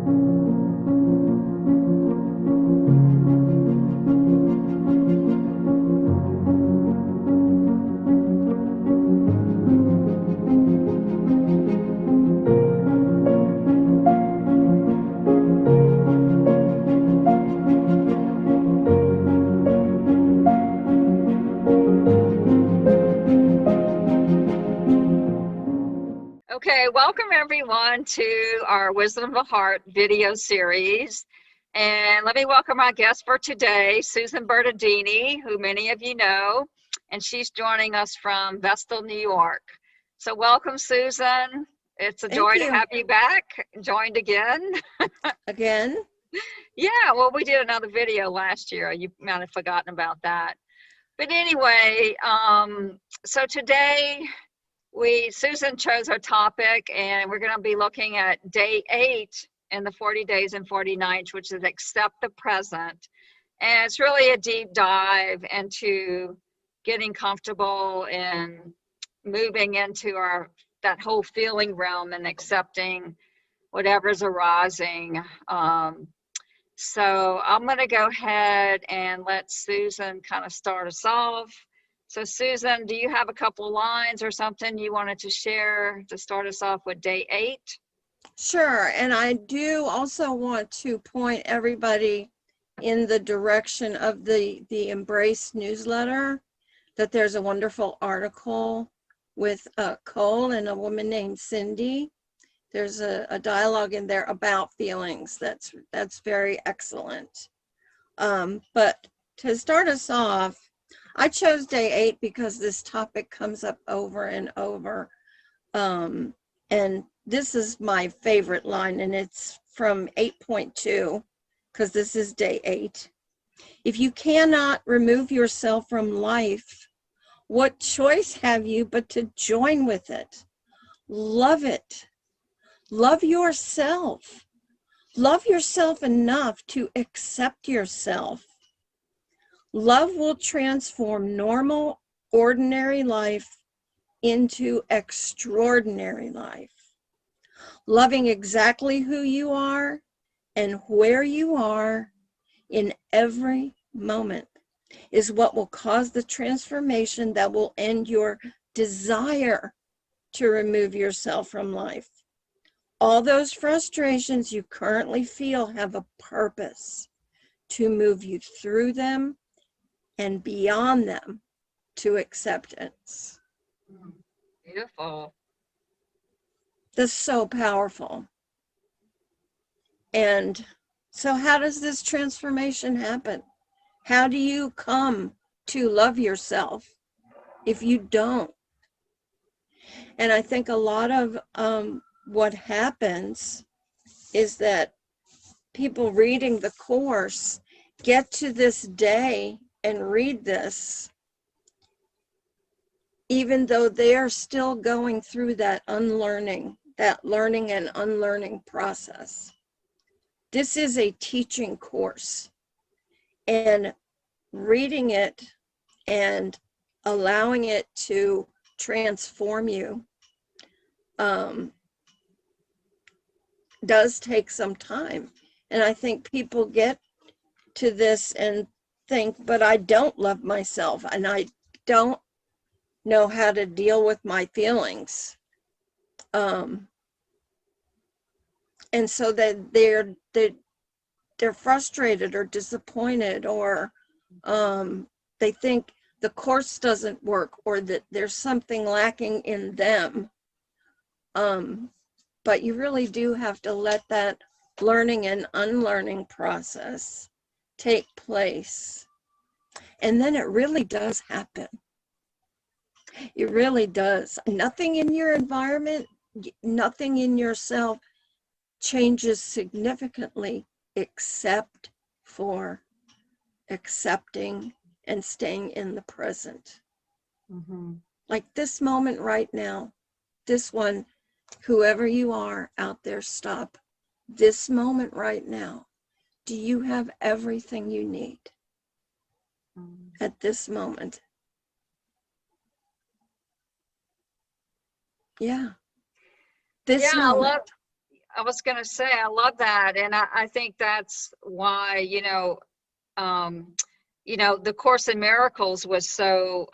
Okay, welcome everyone to our Wisdom of the Heart video series. And let me welcome our guest for today, Susan Bertadini, who many of you know, and she's joining us from Vestal, New York. So welcome, Susan. It's a Thank joy to you. have you back, joined again. Again? Yeah, well, we did another video last year. You might have forgotten about that. But anyway, so today, Susan chose our topic, and we're going to be looking at day 8 in the 40 days and 40 nights, which is accept the present. And it's really a deep dive into getting comfortable and moving into that whole feeling realm and accepting whatever's arising. So I'm going to go ahead and let Susan kind of start us off. So Susan, do you have a couple lines or something you wanted to share to start us off with day 8? Sure. And I do also want to point everybody in the direction of the Embrace newsletter, that there's a wonderful article with Cole and a woman named Cindy. There's a dialogue in there about feelings that's very excellent. But to start us off, I chose day 8 because this topic comes up over and over. And this is my favorite line, and it's from 8.2, because this is day 8. If you cannot remove yourself from life, what choice have you but to join with it? Love it. Love yourself. Love yourself enough to accept yourself. Love will transform normal, ordinary life into extraordinary life. Loving exactly who you are and where you are in every moment is what will cause the transformation that will end your desire to remove yourself from life. All those frustrations you currently feel have a purpose to move you through them and beyond them to acceptance. Beautiful. That's so powerful. And so how does this transformation happen? How do you come to love yourself if you don't? And I think a lot of what happens is that people reading the course get to this day and read this, even though they are still going through that unlearning, that learning and unlearning process. This is a teaching course, and reading it and allowing it to transform you does take some time. And I think people get to this and think, but I don't love myself and I don't know how to deal with my feelings. And so that they're frustrated or disappointed, or they think the course doesn't work, or that there's something lacking in them. But you really do have to let that learning and unlearning process take place. And then it really does happen. It really does. Nothing in your environment, nothing in yourself changes significantly except for accepting and staying in the present. Mm-hmm. Like this moment right now, this one, whoever you are out there, stop. This moment right now, do you have everything you need at this moment? Yeah. This moment. I was going to say, I love that. And I think that's why, the Course in Miracles was so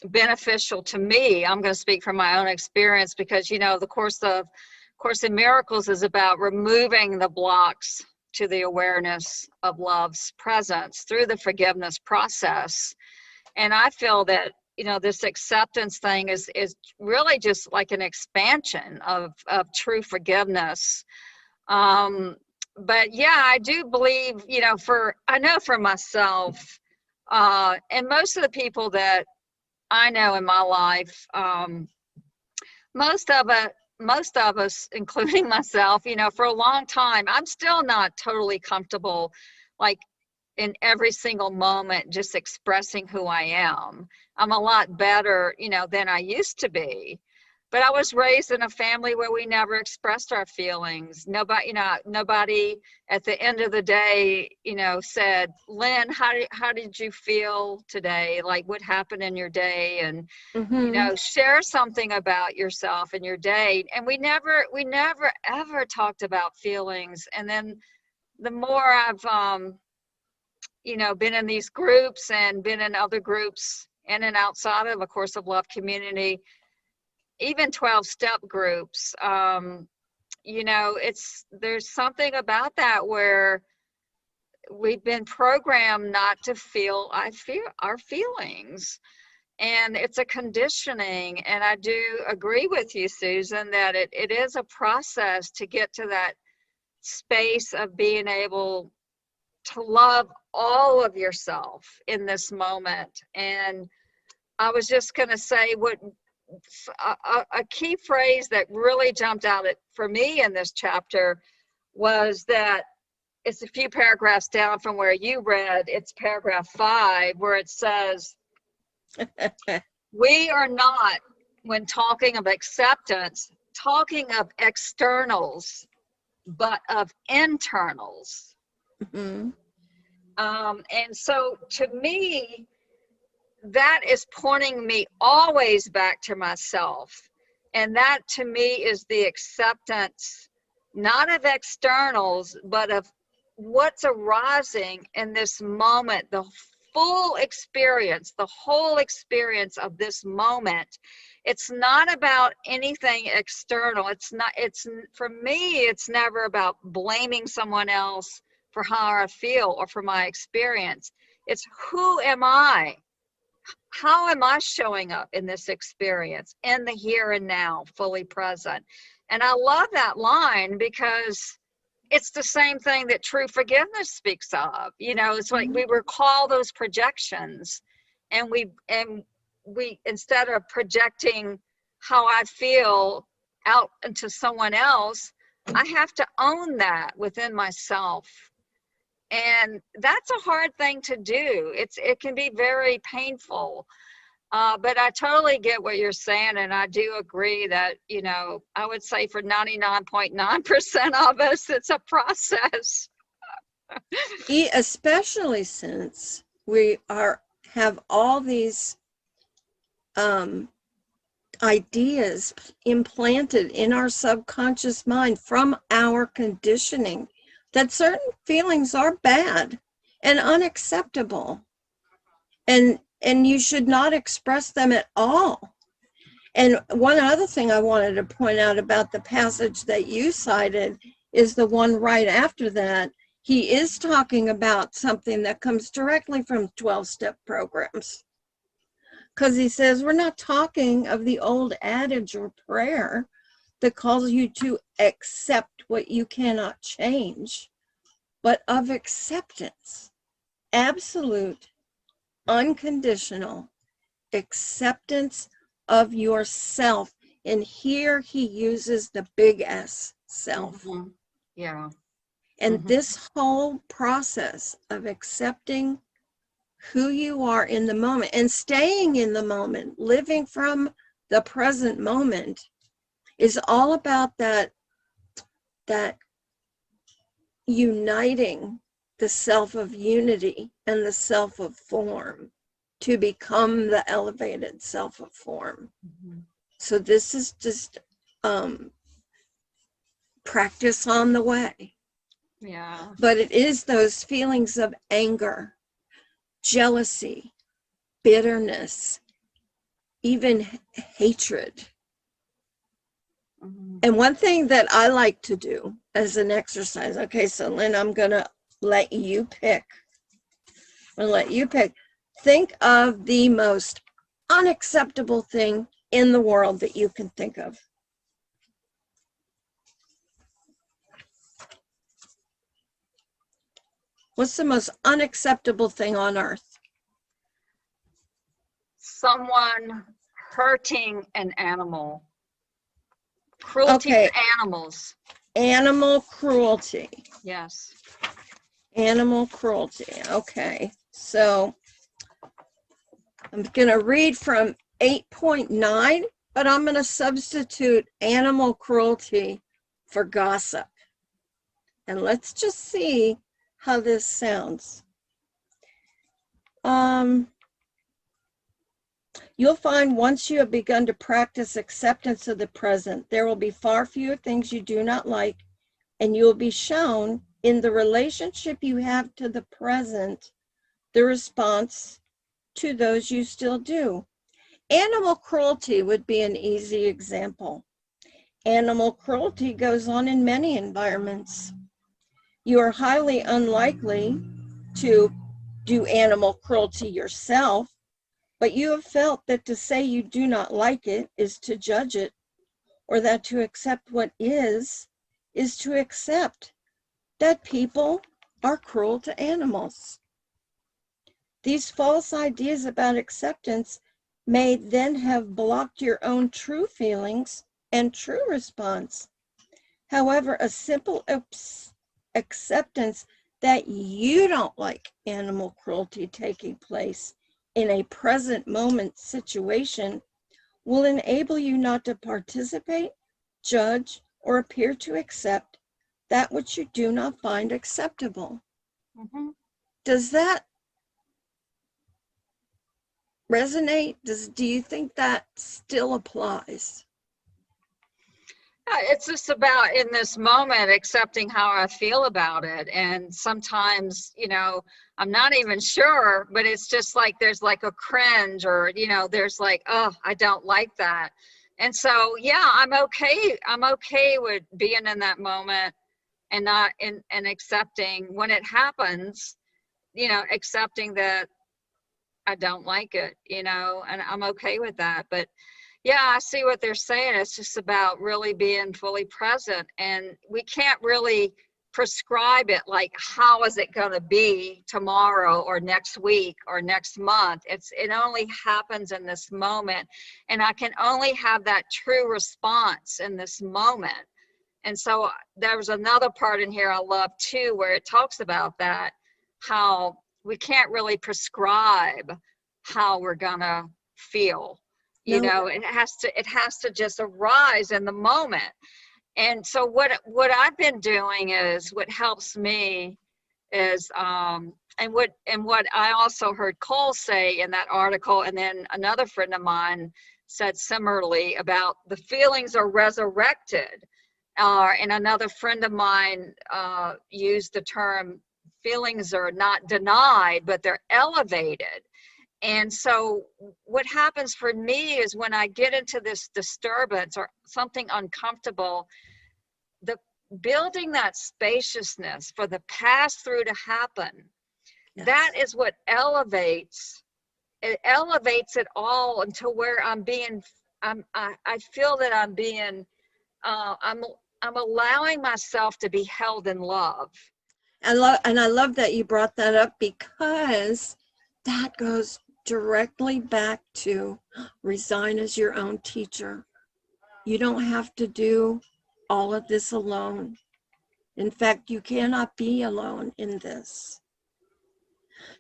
beneficial to me. I'm going to speak from my own experience because, the Course in Miracles is about removing the blocks to the awareness of love's presence through the forgiveness process. And I feel that, this acceptance thing is really just like an expansion of true forgiveness. But yeah, I do believe, I know for myself, and most of the people that I know in my life, most of us, including myself, for a long time, I'm still not totally comfortable, like in every single moment, just expressing who I am. I'm a lot better, than I used to be. But I was raised in a family where we never expressed our feelings. Nobody at the end of the day, said, Lynn, how did you feel today? Like what happened in your day? And, share something about yourself and your day. And we never ever talked about feelings. And then the more I've, been in these groups and been in other groups in and outside of A Course of Love community, even 12-step groups, there's something about that where we've been programmed not to feel our feelings. And it's a conditioning. And I do agree with you, Susan, that it is a process to get to that space of being able to love all of yourself in this moment. And I was just going to say a key phrase that really jumped out for me in this chapter was that it's a few paragraphs down from where you read. It's paragraph 5 where it says, we are not, when talking of acceptance, talking of externals, but of internals. Mm-hmm. And so to me, that is pointing me always back to myself. And that to me is the acceptance, not of externals, but of what's arising in this moment, the full experience, the whole experience of this moment. It's not about anything external. For me, it's never about blaming someone else for how I feel or for my experience. It's who am I? How am I showing up in this experience, in the here and now, fully present? And I love that line because it's the same thing that true forgiveness speaks of. It's like we recall those projections, and we instead of projecting how I feel out into someone else, I have to own that within myself. And that's a hard thing to do. It can be very painful. But I totally get what you're saying. And I do agree that, I would say for 99.9% of us, it's a process. Especially since we have all these ideas implanted in our subconscious mind from our conditioning that certain feelings are bad and unacceptable, and you should not express them at all. And one other thing I wanted to point out about the passage that you cited is the one right after that. He is talking about something that comes directly from 12-step programs. Because he says, we're not talking of the old adage or prayer that calls you to accept what you cannot change, but of acceptance, absolute, unconditional acceptance of yourself. And here he uses the big S, self. Mm-hmm. Yeah. And this whole process of accepting who you are in the moment and staying in the moment, living from the present moment, is all about that uniting the self of unity and the self of form to become the elevated self of form. So this is just practice on the way. Yeah. But it is those feelings of anger, jealousy, bitterness, even hatred. Mhm. And one thing that I like to do as an exercise, okay, so Lynn, I'm going to let you pick. I'm going to let you pick. Think of the most unacceptable thing in the world that you can think of. What's the most unacceptable thing on earth? Someone hurting an animal. Cruelty Okay, to animals. animal cruelty. Yes. Animal cruelty. Okay, so I'm going to read from 8.9, but I'm going to substitute animal cruelty for gossip. And let's just see how this sounds. You'll find once you have begun to practice acceptance of the present, there will be far fewer things you do not like, and you will be shown in the relationship you have to the present, the response to those you still do. Animal cruelty would be an easy example. Animal cruelty goes on in many environments. You are highly unlikely to do animal cruelty yourself, but you have felt that to say you do not like it is to judge it, or that to accept what is to accept that people are cruel to animals. These false ideas about acceptance may then have blocked your own true feelings and true response. However, a simple acceptance that you don't like animal cruelty taking place in a present moment situation will enable you not to participate, judge, or appear to accept that which you do not find acceptable. Mm-hmm. Does that resonate? Do you think that still applies? It's just about in this moment accepting how I feel about it. And sometimes, I'm not even sure, but it's just like there's like a cringe or, there's like, oh, I don't like that. And so, yeah, I'm okay. I'm okay with being in that moment and not and accepting when it happens, accepting that I don't like it, and I'm okay with that. But yeah, I see what they're saying. It's just about really being fully present, and we can't really prescribe it like how is it going to be tomorrow or next week or next month. It only happens in this moment, and I can only have that true response in this moment. And so there was another part in here I love too, where it talks about that, how we can't really prescribe how we're gonna feel. No. It has to just arise in the moment. And so what I've been doing is what helps me is and what I also heard Cole say in that article, and then another friend of mine said similarly about the feelings are resurrected. And another friend of mine used the term feelings are not denied, but they're elevated. And so what happens for me is when I get into this disturbance or something uncomfortable, the building that spaciousness for the pass through to happen, Yes. that is what elevates it all until where I feel that I'm being I'm allowing myself to be held in love. And I love that you brought that up, because that goes directly back to resign as your own teacher. You don't have to do all of this alone. In fact, you cannot be alone in this.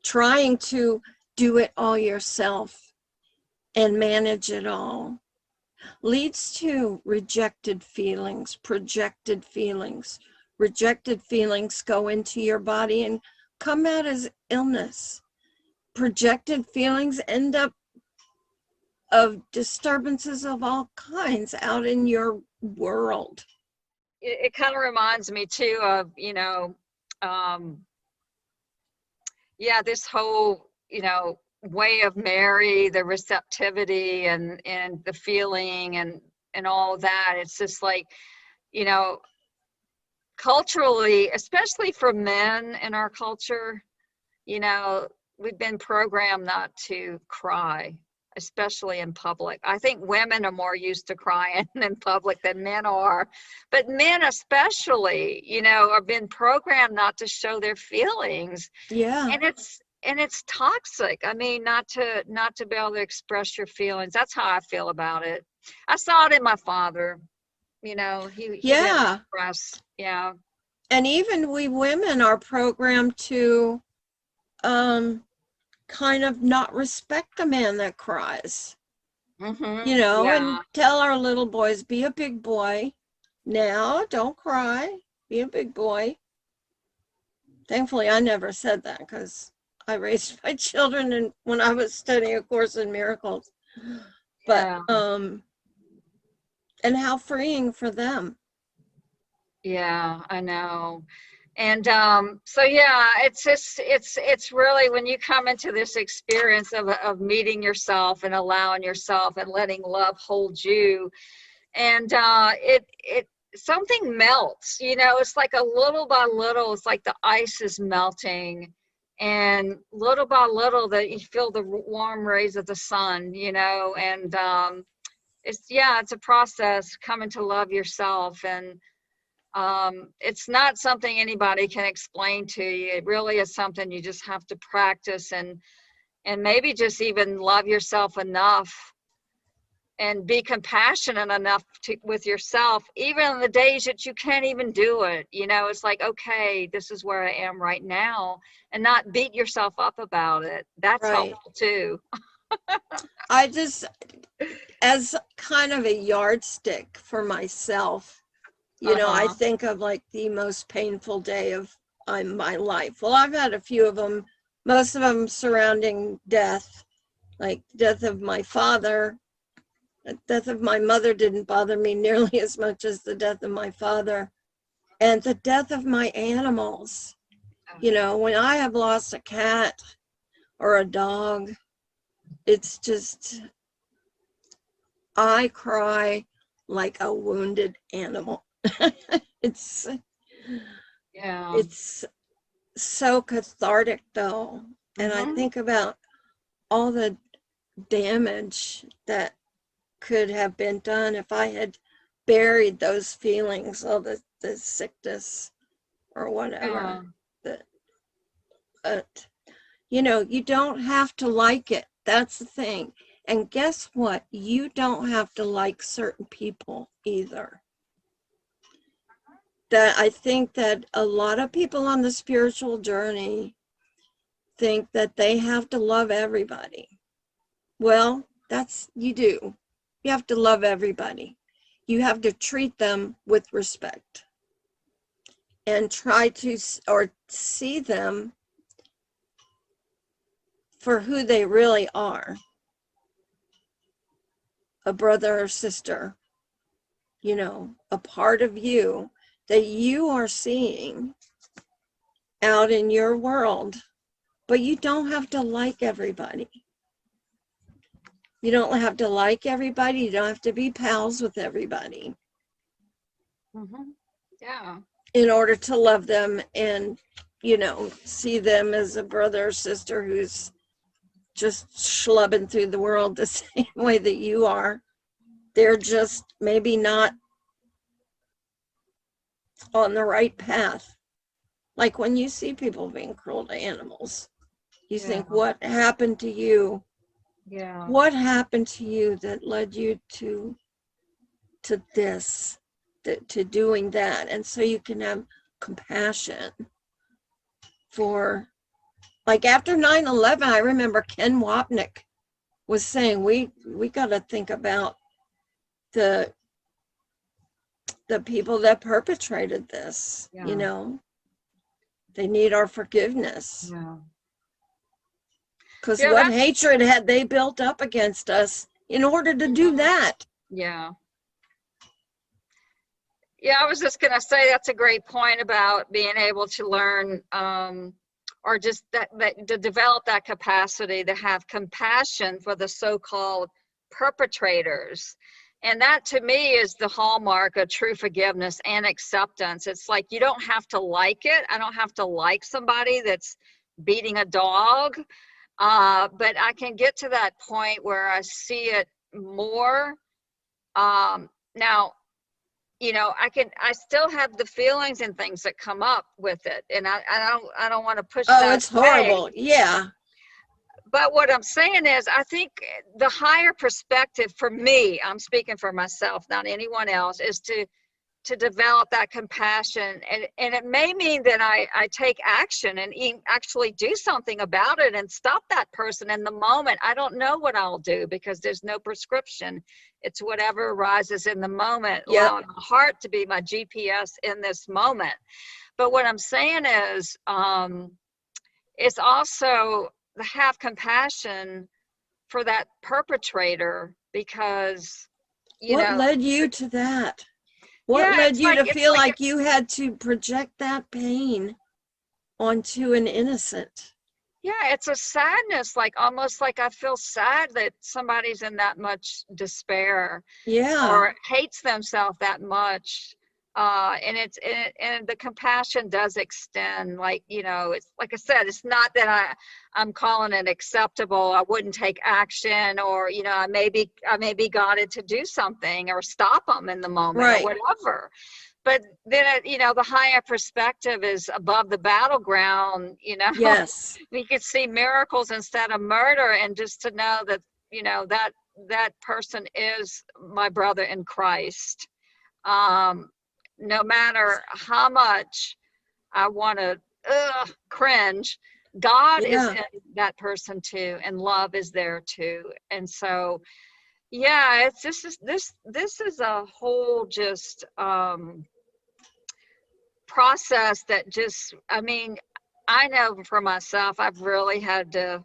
Trying to do it all yourself and manage it all leads to rejected feelings, projected feelings. Rejected feelings go into your body and come out as illness. Projected feelings end up of disturbances of all kinds out in your world. it kind of reminds me too of, yeah, this whole, way of Mary, the receptivity and the feeling and all that. It's just like, you know, culturally, especially for men in our culture, we've been programmed not to cry, especially in public. I think women are more used to crying in public than men are, but men especially, have been programmed not to show their feelings. Yeah. And it's toxic. I mean, not to be able to express your feelings. That's how I feel about it. I saw it in my father. He didn't Yeah. express. Yeah. And even we women are programmed to kind of not respect the man that cries, Yeah. and tell our little boys, be a big boy. Now, don't cry. Be a big boy. Thankfully, I never said that because I raised my children and when I was studying A Course in Miracles. But Yeah. and how freeing for them. Yeah, I know. And so yeah, it's really when you come into this experience of meeting yourself and allowing yourself and letting love hold you, and it something melts, it's like a little by little, it's like the ice is melting, and little by little that you feel the warm rays of the sun, and it's a process coming to love yourself. And it's not something anybody can explain to you. It really is something you just have to practice, and maybe just even love yourself enough and be compassionate enough with yourself, even on the days that you can't even do it. It's like, okay, this is where I am right now, and not beat yourself up about it. That's Right. helpful too. I just, as kind of a yardstick for myself, I think of like the most painful day of my life. Well, I've had a few of them, most of them surrounding death, like death of my father. The death of my mother didn't bother me nearly as much as the death of my father, and the death of my animals. When I have lost a cat or a dog, it's just, I cry like a wounded animal. It's Yeah. it's so cathartic though. And I think about all the damage that could have been done if I had buried those feelings, all the sickness or whatever. But you don't have to like it. That's the thing. And guess what? You don't have to like certain people either. That I think that a lot of people on the spiritual journey think that they have to love everybody. Well, you do. You have to love everybody. You have to treat them with respect and try to, or see them for who they really are. A brother or sister, a part of you that you are seeing out in your world, but you don't have to like everybody. You don't have to like everybody. You don't have to be pals with everybody. Yeah. In order to love them and, see them as a brother or sister who's just schlubbing through the world the same way that you are. They're just maybe not on the right path. Like when you see people being cruel to animals, you think, what happened to you? Yeah. What happened to you that led you to this, to doing that? And so you can have compassion for, like after 9/11, I remember Ken Wapnick was saying, we got to think about the people that perpetrated this. They need our forgiveness. Yeah. Because what hatred had they built up against us in order to do that? Yeah. Yeah, I was just going to say that's a great point about being able to learn, or just that to develop that capacity to have compassion for the so-called perpetrators. And that to me is the hallmark of true forgiveness and acceptance. It's like you don't have to like it. I don't have to like somebody that's beating a dog, but I can get to that point where I see it more. Now, I still have the feelings and things that come up with it, and I don't want to push Oh, that it's away. horrible. Yeah. But what I'm saying is, I think the higher perspective for me, I'm speaking for myself, not anyone else, is to develop that compassion. And it may mean that I take action and actually do something about it and stop that person in the moment. I don't know what I'll do because there's no prescription. It's whatever arises in the moment, Yep. allowing my heart to be my GPS in this moment. But what I'm saying is, it's also to have compassion for that perpetrator, because, What led you to that? What yeah, led you to it's feel like like you had to project that pain onto an innocent? yeah, it's a sadness, like almost like I feel sad that somebody's in that much despair Yeah. or hates themselves that much. And the compassion does extend, like, it's like I said, it's not that I'm calling it acceptable. I wouldn't take action, or, I may be guided to do something or stop them in the moment, Right. or whatever. But then, the higher perspective is above the battleground, Yes. we could see miracles instead of murder, and just to know that, that person is my brother in Christ. No matter how much I want to cringe, God is Yeah. in that person too, and love is there too. And so, yeah, this is a whole just process that just, I know for myself, I've really had to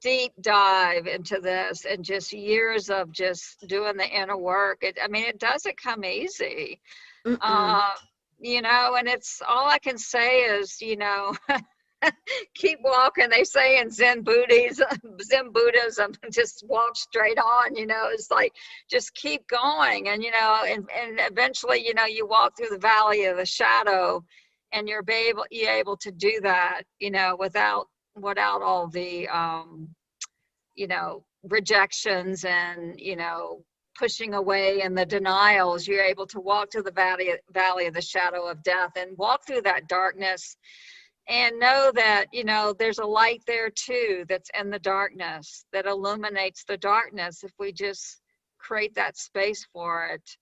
deep dive into this, and just years of just doing the inner work. It doesn't come easy. Mm-mm. And it's all I can say is, keep walking. They say in Zen Buddhism, just walk straight on, it's like, just keep going. And, and eventually, you walk through the valley of the shadow, and you're able to do that, without all the, rejections and, pushing away and the denials. You're able to walk to the valley of the shadow of death, and walk through that darkness, and know that, there's a light there too, that's in the darkness, that illuminates the darkness if we just create that space for it.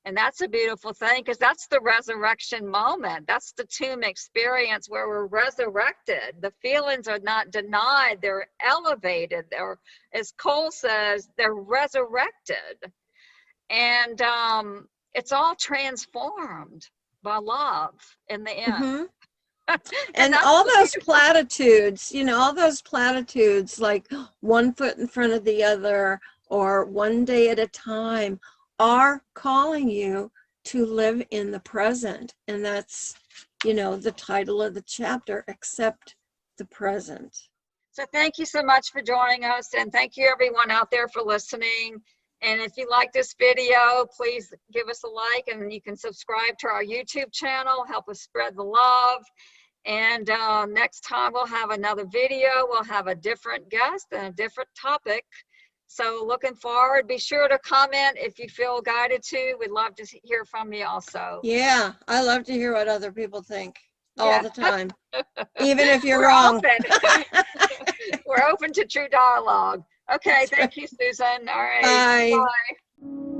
And that's a beautiful thing, because that's the resurrection moment. That's the tomb experience, where we're resurrected. The feelings are not denied, they're elevated. They're, as Cole says, they're resurrected. And it's all transformed by love in the end. Mm-hmm. And And all those platitudes, all those platitudes, like one foot in front of the other, or one day at a time, are calling you to live in the present. And that's, the title of the chapter, Accept the Present. So thank you so much for joining us, and thank you everyone out there for listening. And if you like this video, please give us a like, and you can subscribe to our YouTube channel, help us spread the love. And next time we'll have another video. We'll have a different guest and a different topic. So looking forward. Be sure to comment if you feel guided to. We'd love to hear from you also. Yeah, I love to hear what other people think all Yeah. the time, even if you're We're wrong. open. We're open to true dialogue. Okay, thank you, Susan. All right. Bye. Bye.